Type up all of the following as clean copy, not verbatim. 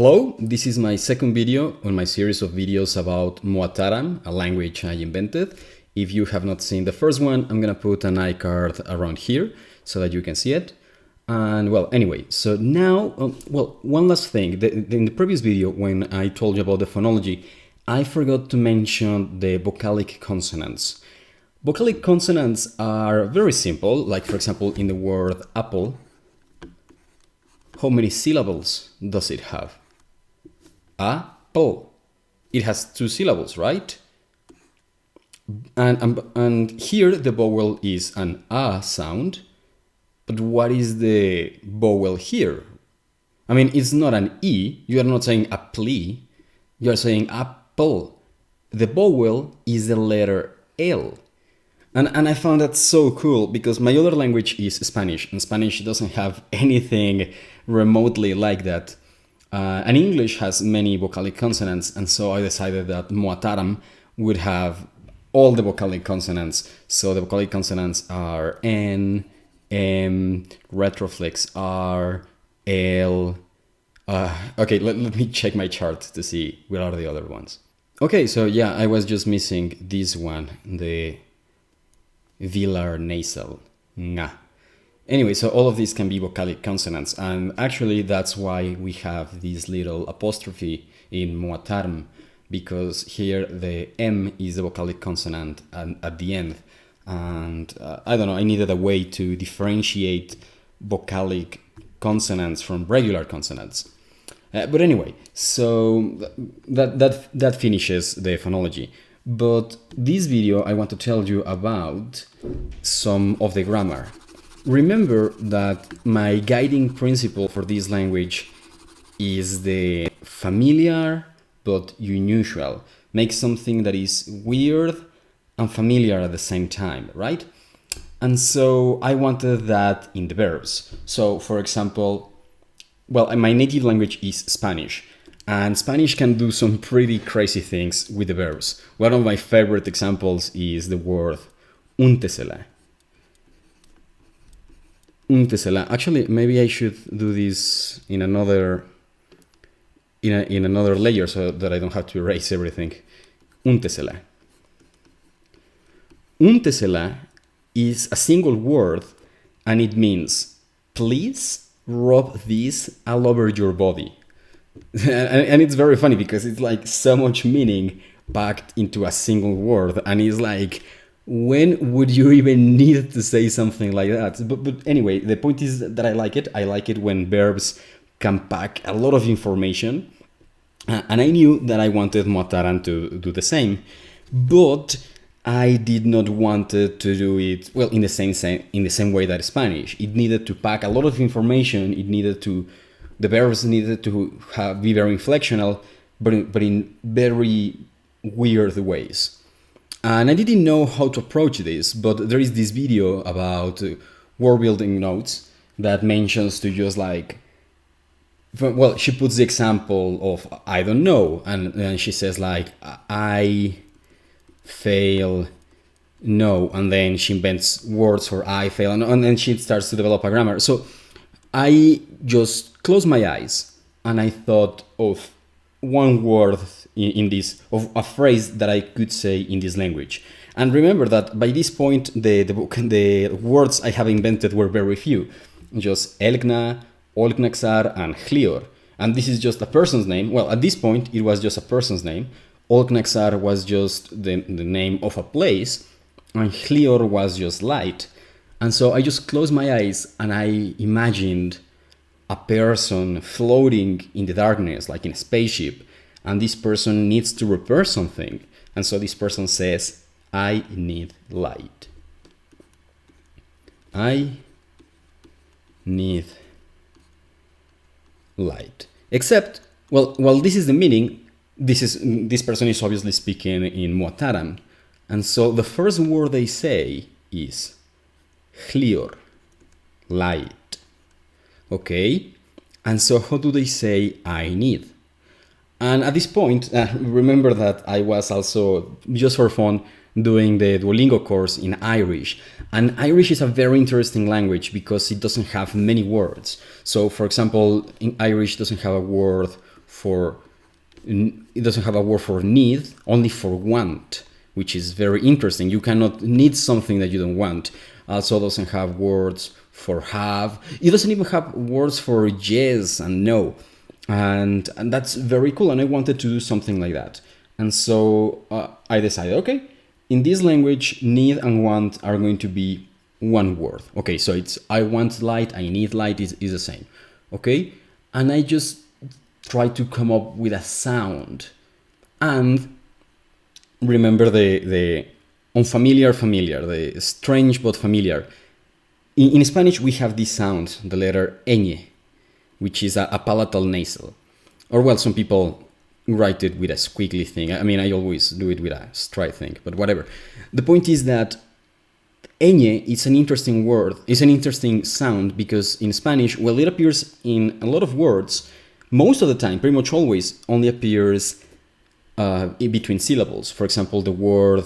Hello, this is my second video on my series of videos about Moatarm, a language I invented. If you have not seen the first one, I'm gonna put an iCard around here so that you can see it. And well, anyway, so now, one last thing. In the previous video, when I told you about the phonology, I forgot to mention the vocalic consonants. Vocalic consonants are very simple, like for example, in the word apple, how many syllables does it have? Apple. It has 2 syllables, right? And here the vowel is an A sound, but what is the vowel here? I mean, it's not an E. You are not saying apple. You are saying apple. The vowel is the letter L. And I found that so cool because my other language is Spanish, and Spanish doesn't have anything remotely like that. And English has many vocalic consonants, and so I decided that Moatarm would have all the vocalic consonants. So the vocalic consonants are N, M, retroflex R, L. Okay, let me check my chart to see what are the other ones. Okay, so yeah, I was just missing this one, the velar nasal, nga. Anyway, so all of these can be vocalic consonants, and actually that's why we have this little apostrophe in Moatarm, because here the M is the vocalic consonant at the end, and I don't know, I needed a way to differentiate vocalic consonants from regular consonants. But anyway, so that finishes the phonology. But this video, I want to tell you about some of the grammar. Remember that my guiding principle for this language is the familiar but unusual. Make something that is weird and familiar at the same time, right? And so I wanted that in the verbs. So for example, well, my native language is Spanish. And Spanish can do some pretty crazy things with the verbs. One of my favorite examples is the word úntesela. Úntesela. Actually, maybe I should do this in another layer so that I don't have to erase everything. Úntesela. Úntesela is a single word and it means please rub this all over your body. And it's very funny because it's like so much meaning packed into a single word, and it's like, when would you even need to say something like that? But anyway, the point is that I like it. I like it when verbs can pack a lot of information, and I knew that I wanted Moatarm to do the same, but I did not want it to do it well in the same way that Spanish. It needed to pack a lot of information. The verbs needed to be very inflectional, but in very weird ways. And I didn't know how to approach this, but there is this video about word building notes that mentions to just like, well, she puts the example of I don't know, and she says like I fail no, and then she invents words for I fail, and then she starts to develop a grammar. So I just closed my eyes and I thought of one word in this, of a phrase that I could say in this language. And remember that by this point, the words I have invented were very few. Just Elgna, Olknaxar, and Hlior. And this is just a person's name. Well, at this point, it was just a person's name. Olknaxar was just the name of a place, and Hlior was just light. And so I just closed my eyes and I imagined a person floating in the darkness, like in a spaceship, and this person needs to repair something. And so this person says, I need light. I need light. Except, well, this is the meaning. This person is obviously speaking in Moatarm. And so the first word they say is Hlior, light. Okay, and so how do they say I need? And at this point, remember that I was also, just for fun, doing the Duolingo course in Irish. And Irish is a very interesting language because it doesn't have many words. So, for example, in Irish doesn't have a word for need, only for want, which is very interesting. You cannot need something that you don't want. Also doesn't have words for have. It doesn't even have words for yes and no. And that's very cool. And I wanted to do something like that. And so I decided, okay, in this language, need and want are going to be one word. Okay, so it's I want light, I need light is the same. Okay, and I just try to come up with a sound. And remember the unfamiliar, familiar, the strange but familiar. In Spanish, we have this sound, the letter ñ, which is a palatal nasal. Or, well, some people write it with a squiggly thing. I mean, I always do it with a straight thing, but whatever. The point is that ñ is an interesting word. It's an interesting sound because in Spanish, well, it appears in a lot of words. Most of the time, pretty much always, only appears in between syllables. For example, the word...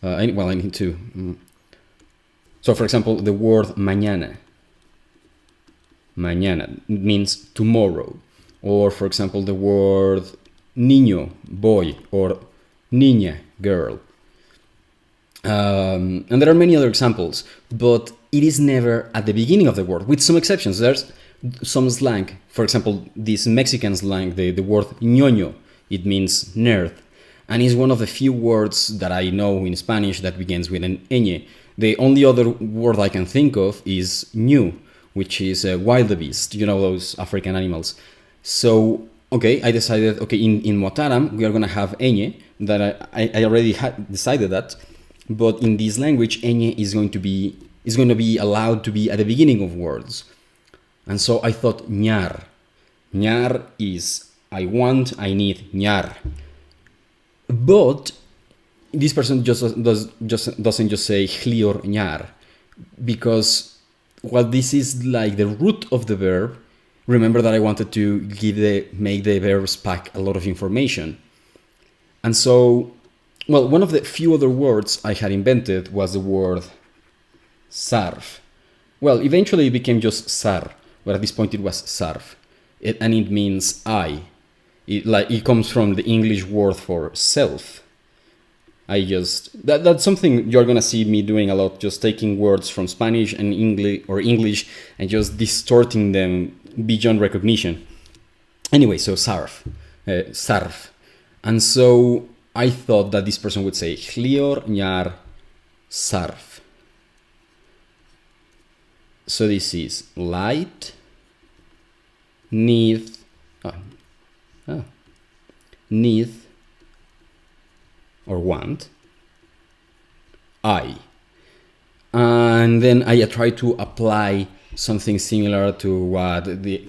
I need to... So, for example, the word mañana. Mañana means tomorrow. Or, for example, the word niño, boy, or niña, girl. And there are many other examples, but it is never at the beginning of the word, with some exceptions. There's some slang. For example, this Mexican slang, the word ñoño, it means nerd. And is one of the few words that I know in Spanish that begins with an ñ. The only other word I can think of is ñu, which is wildebeest, you know, those African animals. So, okay, I decided, okay, in Moatarm, we are going to have ñ, that I already had decided that, but in this language, ñ is going to be allowed to be at the beginning of words. And so I thought ñar. Ñar is I want, I need, ñar. But this person doesn't just say hlior ñar, because while this is like the root of the verb, remember that I wanted to make the verbs pack a lot of information. And so, well, one of the few other words I had invented was the word sarf. Well, eventually it became just sar, but at this point it was sarf. And it means I. It comes from the English word for self. That's something you're gonna see me doing a lot, just taking words from Spanish and English and just distorting them beyond recognition. Anyway, so sarf. And so I thought that this person would say hlior ñar sarf. So this is light, need, need or want, I. And then I try to apply something similar to what I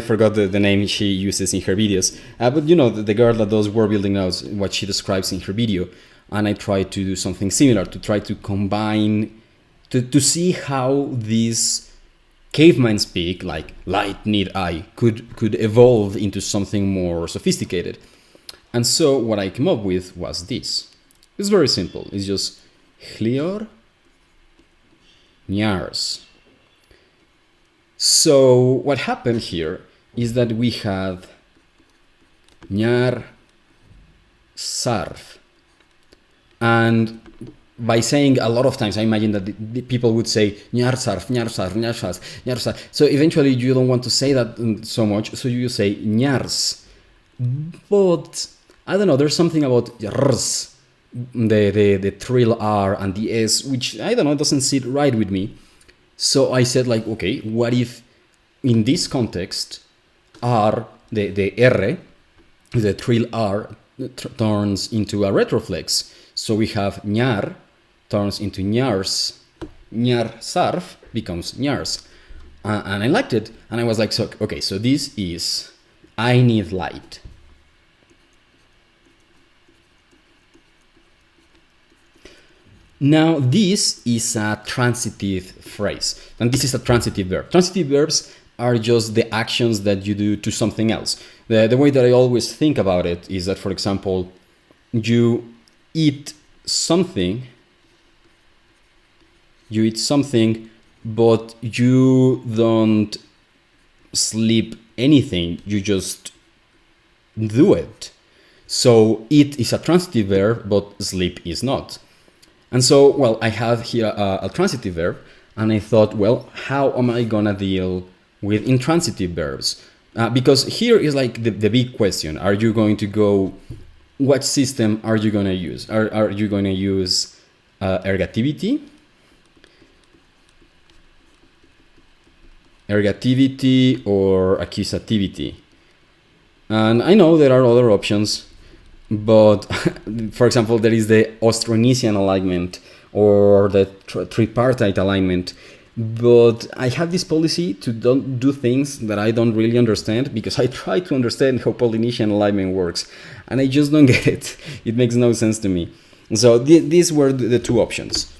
forgot the name she uses in her videos, but you know, the girl that does word building knows what she describes in her video. And I try to do something similar, to try to combine, to see how these caveman speak, like light, need, I, could evolve into something more sophisticated. And so what I came up with was this. It's very simple. It's just hlior ñars. So what happened here is that we had ñar sarf. And by saying a lot of times, I imagine that the people would say ñar sarf, ñar sarf, ñar sarf, ñar sarf. So eventually you don't want to say that so much, so you say ñars. But I don't know, there's something about rs, the trill R and the S, which I don't know, doesn't sit right with me. So I said, like, okay, what if in this context R, the R, the trill R turns into a retroflex. So we have ñar turns into ñars, ñar sarf becomes ñars. And I liked it. And I was like, so, okay, so this is I need light. Now, this is a transitive phrase, and this is a transitive verb. Transitive verbs are just the actions that you do to something else. The way that I always think about it is that, for example, you eat something, but you don't sleep anything, you just do it. So eat is a transitive verb, but sleep is not. And so, well, I have here a transitive verb, and I thought, well, how am I gonna deal with intransitive verbs? Because here is like the big question. Are you going to go, what system are you gonna use? Are you gonna use ergativity or accusativity? And I know there are other options, but for example, there is the Austronesian alignment or the tripartite alignment. But I have this policy to don't do things that I don't really understand, because I try to understand how Polynesian alignment works, and I just don't get it. It makes no sense to me. So these were the two options.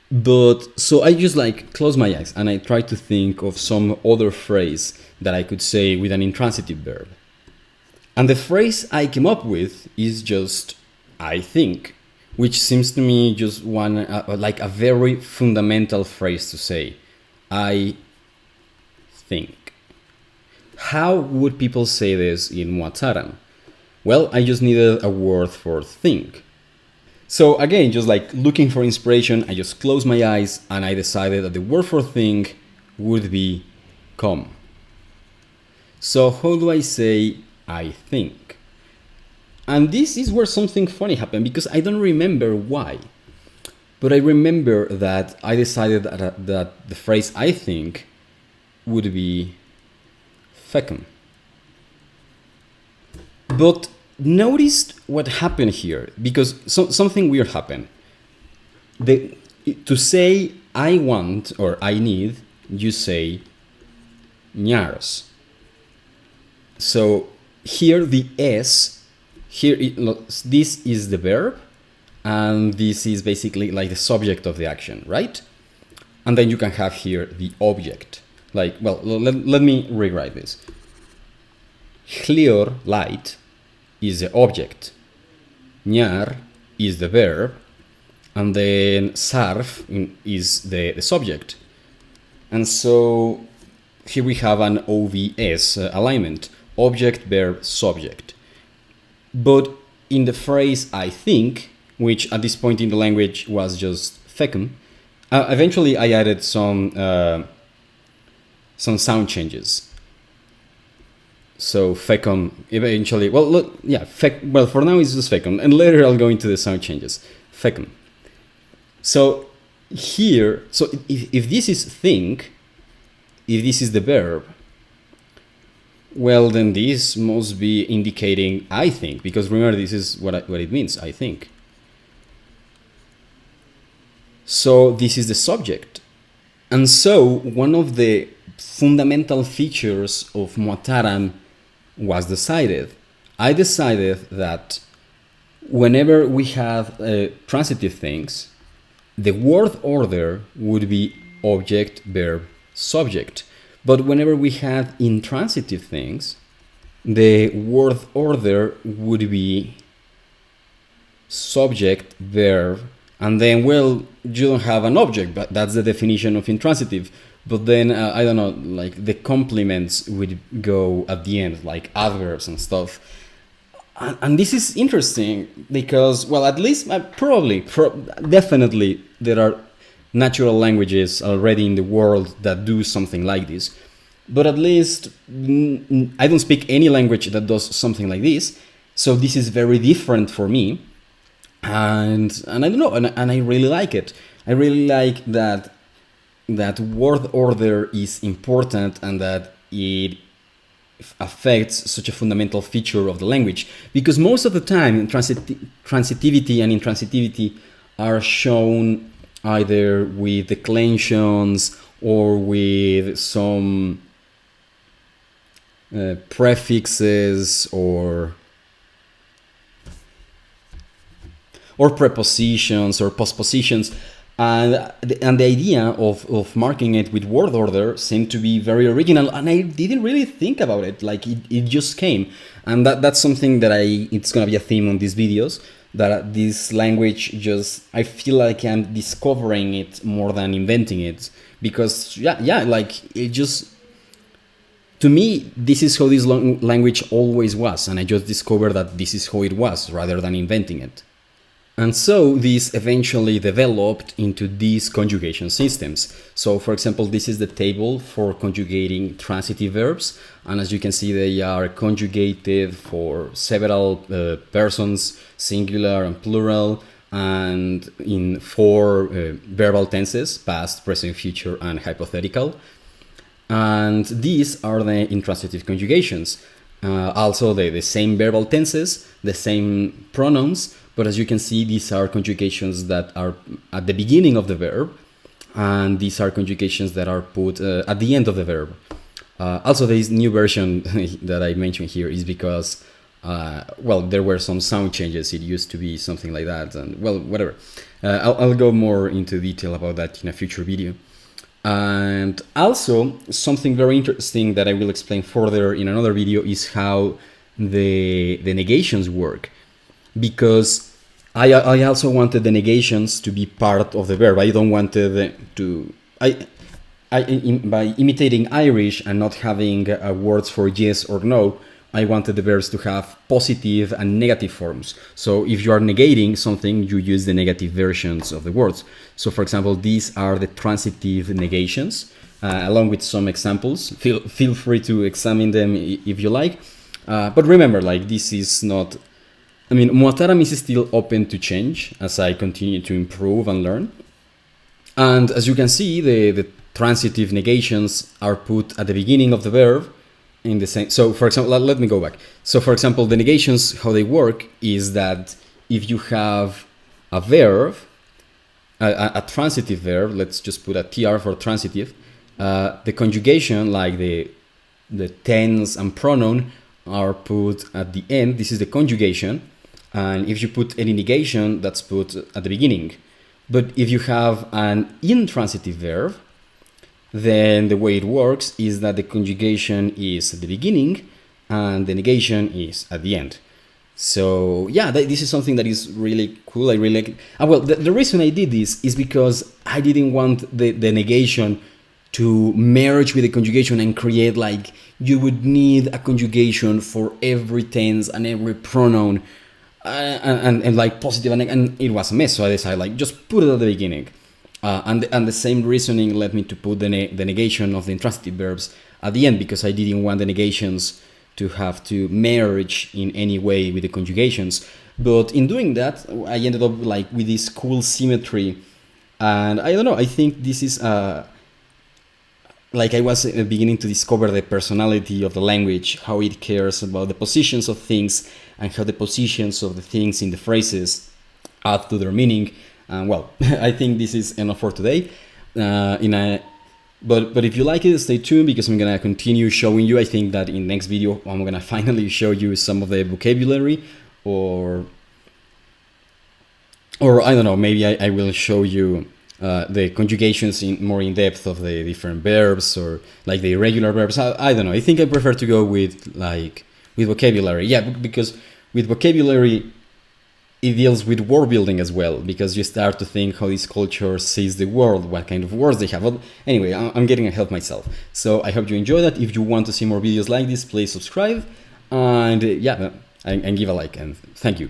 But so I just like close my eyes and I try to think of some other phrase that I could say with an intransitive verb. And the phrase I came up with is just I think, which seems to me just one like a very fundamental phrase to say. I think. How would people say this in Moatarm? Well, I just needed a word for think. So again, just like looking for inspiration, I just closed my eyes and I decided that the word for think would be come. So how do I say I think? And this is where something funny happened, because I don't remember why. But I remember that I decided that the phrase I think would be fecum. But notice what happened here, because something weird happened. To say I want or I need, you say ñars. So here the S, this is the verb, and this is basically like the subject of the action, right? And then you can have here the object. Like, well, let me rewrite this. Clear, light, is the object. Ñar is the verb, and then sarf is the subject. And so here we have an OVS alignment, object, verb, subject. But in the phrase I think, which at this point in the language was just fecum, eventually I added some sound changes. So fecum eventually, well, look, yeah, well, for now it's just fecum, and later I'll go into the sound changes. Fecum. So here, so if this is think, if this is the verb, well, then this must be indicating I think, because remember, this is what it means, I think. So this is the subject. And so one of the fundamental features of Moatarm was decided. I decided that whenever we have transitive things, the word order would be object, verb, subject. But whenever we have intransitive things, the word order would be subject, verb, and then, well, you don't have an object, but that's the definition of intransitive. But then, I don't know, like the complements would go at the end, like adverbs and stuff. And this is interesting because, well, at least definitely there are natural languages already in the world that do something like this. But at least I don't speak any language that does something like this. So this is very different for me. And I don't know, and I really like it. I really like that word order is important and that it affects such a fundamental feature of the language, because most of the time transitivity and intransitivity are shown either with declensions or with some prefixes or prepositions or postpositions. And the idea of marking it with word order seemed to be very original, and I didn't really think about it. Like it just came, and that's something that it's gonna be a theme on these videos. That this language I feel like I'm discovering it more than inventing it, because like it just, to me, this is how this language always was, and I just discovered that this is how it was rather than inventing it. And so this eventually developed into these conjugation systems. So for example, this is the table for conjugating transitive verbs. And as you can see, they are conjugated for several persons, singular and plural, and in 4 verbal tenses: past, present, future, and hypothetical. And these are the intransitive conjugations. Also the same verbal tenses, the same pronouns, but as you can see, these are conjugations that are at the beginning of the verb, and these are conjugations that are put at the end of the verb. Also, this new version that I mentioned here is because, well, there were some sound changes. It used to be something like that, and well, whatever. I'll go more into detail about that in a future video. And also, something very interesting that I will explain further in another video is how the negations work. Because I also wanted the negations to be part of the verb. I don't wanted to... by imitating Irish and not having words for yes or no, I wanted the verbs to have positive and negative forms. So if you are negating something, you use the negative versions of the words. So for example, these are the transitive negations, along with some examples. Feel free to examine them if you like. But remember, like, this is not... I mean, Moatarm is still open to change as I continue to improve and learn. And as you can see, the transitive negations are put at the beginning of the verb in the same... So, for example, let me go back. So, for example, the negations, how they work is that if you have a verb, a transitive verb, let's just put a TR for transitive, the conjugation, like the tense and pronoun, are put at the end. This is the conjugation. And if you put any negation, that's put at the beginning. But if you have an intransitive verb, then the way it works is that the conjugation is at the beginning and the negation is at the end. So yeah, this is something that is really cool. I really like it. Well, the reason I did this is because I didn't want the negation to merge with the conjugation and create, like, you would need a conjugation for every tense and every pronoun. And like positive and it was a mess, so I decided, like, just put it at the beginning, and the same reasoning led me to put the negation of the intransitive verbs at the end, because I didn't want the negations to have to merge in any way with the conjugations. But in doing that, I ended up, like, with this cool symmetry, and I don't know, I think this is like, I was beginning to discover the personality of the language, how it cares about the positions of things, and how the positions of the things in the phrases add to their meaning. Well, I think this is enough for today. But if you like it, stay tuned, because I'm gonna continue showing you. I think that in next video I'm gonna finally show you some of the vocabulary, or I don't know, maybe I will show you the conjugations more in depth of the different verbs, or like the irregular verbs. I don't know. I think I prefer to go with vocabulary. Yeah, because with vocabulary, it deals with word building as well, because you start to think how this culture sees the world, what kind of words they have. Well, anyway, I'm getting ahead of myself. So I hope you enjoy that. If you want to see more videos like this, please subscribe, and yeah, and give a like, and thank you.